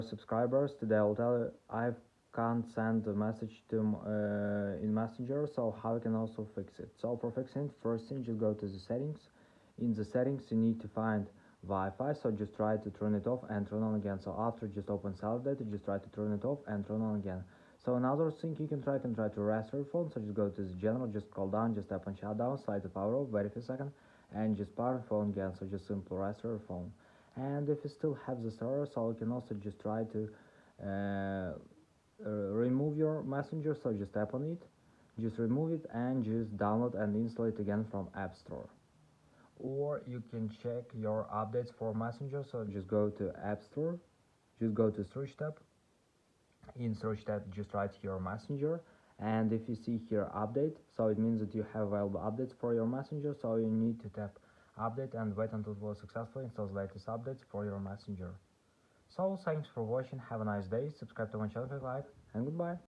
subscribers. Today I'll tell you I can't send a message to in Messenger, so how you can also fix it. So for fixing it, first thing, just go to the settings. In the settings you need to find Wi-Fi, so just try to turn it off and turn on again. So after just open Self Data, just try to turn it off and turn on again. So another thing you can try to restore your phone. So just go to the general, just scroll down, just tap on shutdown, slide to power off, wait a second, and just power the phone again. So just simply restore your phone. And if you still have this error, so you can also just try to remove your messenger. So just tap on it, just remove it, and just download and install it again from App Store. Or you can check your updates for messenger. So just go to App Store, just go to search tab. In search tab, just write your messenger, and if you see here update, so it means that you have available updates for your messenger. So you need to tap update and wait until it will successfully install the latest updates for your messenger. So thanks for watching, have a nice day, subscribe to my channel if you like, and goodbye.